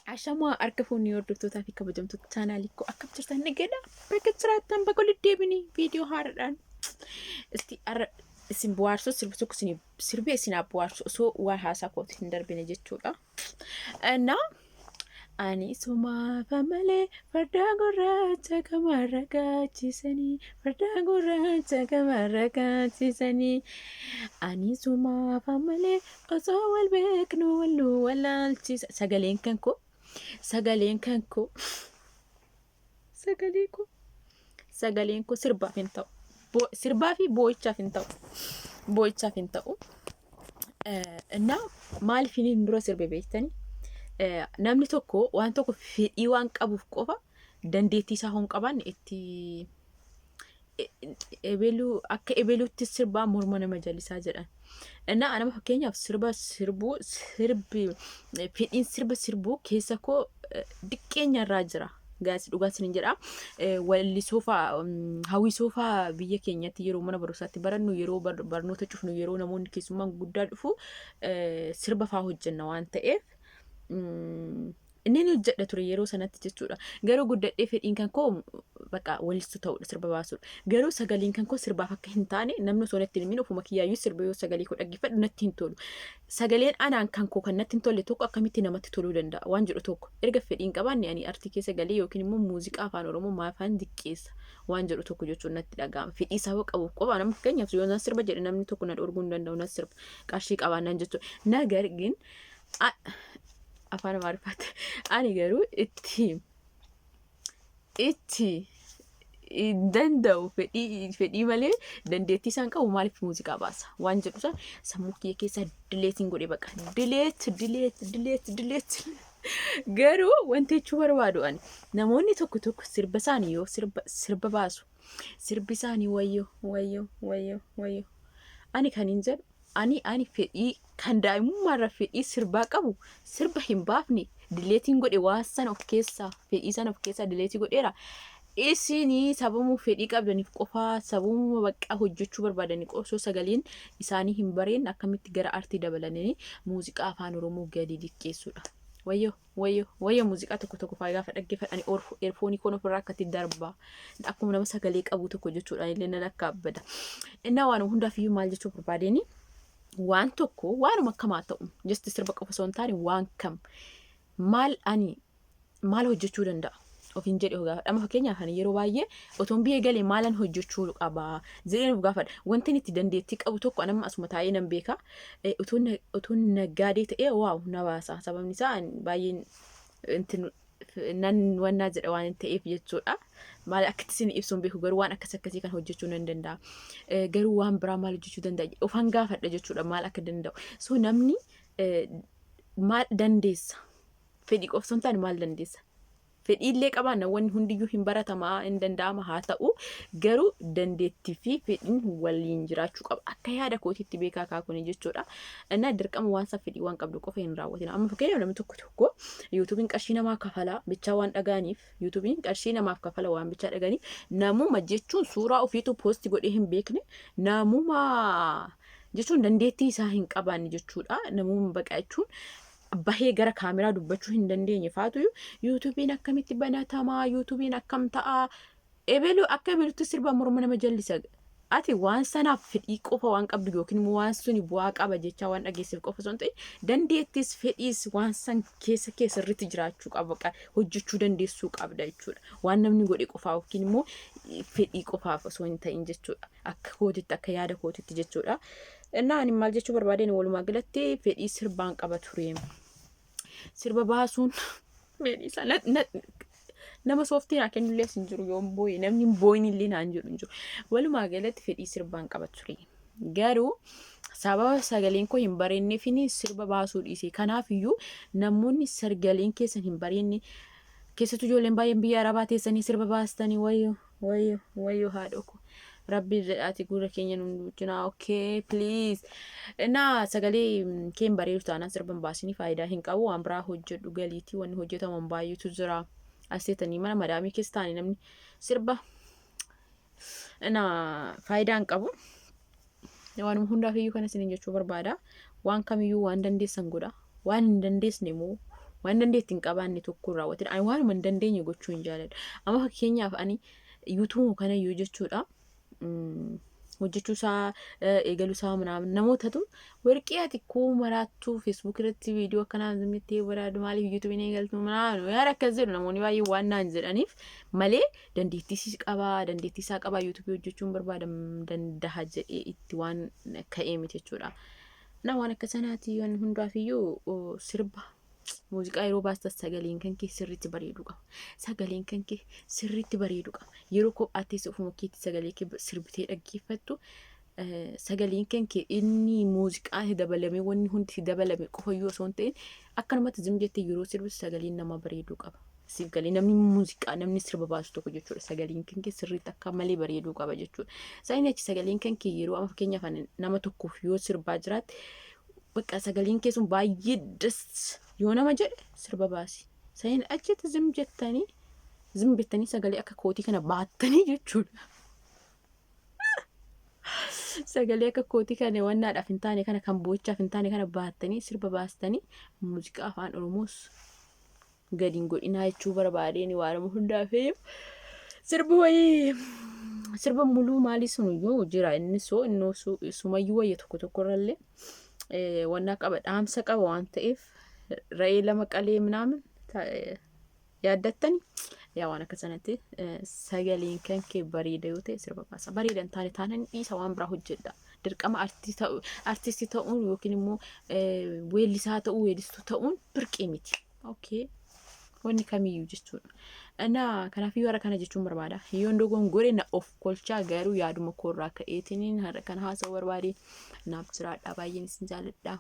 Ashamaa harka fuunii hordoftoota fi kabajamtoota chaanaalii koo akkam jirtan nagedha. Bakka jiraattan bakka walitti deebinii viidiyoo haaraadhaan isti arra isin bohaarsu sirbi tokko sirbi isin bohaarsu osoo waa haasaa kootti hin darbine jechuudha. Na ani sumaaf malee farda gurraacha kamarra kaachisanii farda gurraacha kamarra kaachisanii ani sumaaf malee osoo wal beeknu walluu walaalchisa sagaleen kan koo. Sagaleen kanko sagaleen ko sirbaaf hin ta'u. Sirbaa fi boo'ichaaf hin ta'u. Boo'ichaaf hin ta'u. Innaa maaliif hin dura sirbe beektanii? Namni tokko waan tokko fedhii waan qabuuf qofa dandeettii isaa hin qabaanne itti akka ebeluutti sirbaa morma nama jallisaa jedhan. Innaa nama fakkeenyaaf fedhiin sirba sirbuu keessa koo diqqeenya irraa jira. Gaasi dhugaatiin hin jedha. Wallisuufaa hawwisuufaa biyya keenyatti yeroo mana barumsaatti barannu yeroo barnoota cufnu yeroo namoonni keessummaan guddaa dhufu sirba fa'aa hojjenna waan ta'eef inni hojjedha ture yeroo sanatti jechuudha. Garuu guddadhee fedhiin kan koo bakka walistu ta'udha sirba baasuudha. Garuu sagaleen kan koo sirbaaf akka hin taane namni osoo natti hin himin ofuma kiyyaayyuu sirba yoo sagalee koo dhaggeeffadhu natti hin tolu. Sagaleen anaan kan koo kan natti hin tolle tokko akkamitti namatti toluu danda'a waan jedhu tokko erga fedhiin qabaanne ani artii keessa galee yookiin immoo muuziqaa afaan oromoo maafaan diqqeessa waan jedhu tokko jechuun natti dhaga'ama. Fedhii isaa qabuuf qofa nama fakkeenyaaf yoo nan sirba jedhe namni tokko na dhorguu hin danda'u nan sirba qarshii qabaannaan jechuudha. Nagargin afaan amaarifaatti ani garuu itti danda'u fedhii malee dandeettii isaan qabu maaliif muuziqaa baasa waan jedhu san sammuu kiyya keessa dileetiin godhee baqa dileet garuu wanti jechuu barbaadu ani namoonni tokko sirba isaanii yoo sirba baasu sirbi isaanii wayyoo ani kan hin jedhu ani fedhii kan daa'imummaarra fedhii sirbaa qabu sirba hin baafne dileetiin godhe waan sana of keessaa fedhii sana of keessaa dileetii godheera. Isinii sababuu fedhii qabdaniif qofaa sababuma baqqaa hojjechuu barbaadanii osoo sagaleen isaanii hin bareen akkamitti gara artii dabalanii muuziqaa afaan oromoo gadi diqqeessuudha. Wayyoo muuziqaa tokko faayidaa dhaggeeffadhanii eerfoonii koon ofirraa akkatti darbaa akkuma nama sagalee qabu tokko jechuudha illee nan akka abbada. Innaa waan hundaafiyyuu maal jechuu barbaadeenii waan tokko waanuma akkamaa ta'u jesti sirba qofa osoo hin taane waan kam maal hojjechuu danda'a ofiin jedhe gaafadha. Amma fakkeenyaaf yeroo baay'ee otoon biyya galee maalan hojjechuu qaba jedheen of gaafadha. Wanti itti dandeettii qabu tokko anamma asuma taa'ee nan beeka. Otoon naggaadee ta'ee waaw na baasa. Sababni isaa baay'een nan wannaa jedha waan ta'eef jechuudha. Maal akkatti isin ibsuun beeku garuu waan akkasii kan hojjechuu nan danda'a. Garuu waan biraa maal hojjechuu danda'a ofan gaafadha jechuudha maal akka danda'u. So namni maal dandeessa fedhii qofa osoo hin taane maal dandeessa. Fedhiillee qabaanna wanni hundiyyuu hin baratamaa hin danda'ama haa ta'u garuu dandeettii fi fedhiin waliin jiraachuu qaba akka yaada kootiitti beekaa kaakuni jechuudha. Innaa dirqama waan isaa fedhii waan qabdu qofa hin raawwatina. Amma fakkeenyaaf namni tokko yuutuubiin qarshii namaa kafalaa bichaa waan dhagaaniif yuutuubiin qarshii namaaf kafala waan bichaa dhagaaniif namuma jechuun suuraa ofiitu poosti godhee hin beekne namuma jechuun dandeettii isaa hin qabaanne jechuudha. Namuma baqa jechuun bahee gara kaameraa dubbachuu hin dandeenye faatu yuutuubiin akkamitti banatamaa yuutuubiin akkam ta'a ebelu akka ebelutti sirba morma nama jallisa. Ati waan sanaaf fedhii qofa waan qabdu yookiin waan suni bu'aa qaba jecha waan dhageesseef qofa osoo hin ta'in dandeettis fedhiis waan san keessa irratti jiraachuu qaba hojjechuu dandeessuu qabda jechuudha. Waan namni godhe qofaa yookiin immoo fedhii qofaaf osoo hin ta'in jechuudha. Akka kootitti akka yaada kootitti jechuudha. Innaa ani maal jechuu barbaadeen walumaa galatti fedhii sirbaan qaba ture. Sirba baasuun fedhii isaa nama sooftiin akka inni illee hin jiru yoo booyi namni booyin illee naan jedhu hin jiru. Walumaa galatti fedhii sirbaan qaba ture. Garuu sababa sagaleen koo hin bareenneef sirba baasuu dhiise. Kanaafiyyuu namoonni sagaleen keessan hin bareenne keessattuu ijoolleen baay'een biyya arabaa teessanii sirba baastanii wayyoo haadha koo. Rabbi jedhaati gurra keenya nuunjinaa okay please. Innaa sagalee keen bareedu taanaan sirban baasanii faayidaa hin qabu waan biraa hojjedhu galiitii wanni hojjetaman baay'eetu jira. Aseetanii mana madaamii keessa taa'anii namni sirba faayidaa hin qabu. Waanuma hundaafiyyuu kana isiniin jechuu barbaada. Waan kamiyyuu waan dandeessan godha. Waan hin dandeessine immoo waan dandeettii hin qabaanne tokko raawwatin ani waanuma hin dandeenye gochuu hin jaaladha. Amma fakkeenyaaf ani yuutuubuma kana yoo jechuudha hojjechuu isaa eegaluu isaa ምናምን namootatu warqii ati koo maraattuu feesbuuk irratti viidiyoo akkanaa zimmittee baraadu maaliif yuutuubiin eegaltu ምናምን yaada akkas jedhu namoonni baay'ee waan naan jedhaniif malee dandeettii isaa qabaa yuutuubii hojjechuun barbaadan danda'a jedhee itti waan ka'ee miti jechuudha. Na waan akka sanaati yoon hundaafiyyuu sirba muuziqaa yeroo baastas sagaleen kan kee sirriitti bareedu qaba. Sagaleen kan kee sirriitti bareedu qaba. Yeroo kophaattis ofuma keetti sagalee kee sirbitee dhaggeeffattu sagaleen kan kee inni muuziqaa dabalamee wanni hundi dabalame qofayyuu osoo hin ta'in akkanumatti zim jettee yeroo sirbitu sagaleen nama bareedu qaba. Siif galee namni muuziqaa namni sirba baasu tokko jechuudha sagaleen kan kee sirriitti akka malee bareedu qaba jechuudha. Saayinii achi sagaleen kan kee yeroo amma fakkeenyaaf nama tokkoof yoo sirbaa jiraatti bakka sagaleen kee sun baay'ee das yoo nama jedhe sirba baasi. Saayinii achitti zim jettanii sagalee akka kootii kana baattanii jechuudha. Sagalee akka kootii kana wannaadhaaf hin taane kana kan boochaaf hin taane kana baattanii sirba baastanii muuziqaa afaan Oromoos gadiin godhinaa jechuu barbaadeen waanuma hundaafeef sirba wayii sirba muluu maalii sunuyyuu jira inni sumayyuu wayya tokko irrallee wannaa qaba dhaamsa qaba waan ta'eef ra'ee lama qalee ምናምን yaaddattani yaa waan akka sanatti sagaleen kan kee bareeda yoo ta'e sirba baasa bareedan taanaan dhiisa waan biraa hojjedha dirqama artistii ta'uun yookiin immoo weellisaa ta'uu weellistuu ta'uun birqee miti. Okay wanni kamiyyuu jechuudha. Kanaafuu warra kana jechuun barbaada. Yoon dogoon gore na of kolchaa garuu yaaduma koorraa ka'eetiin har'a kana haasa'uu barbaade naaf jiraadha baay'een isin jaalladha.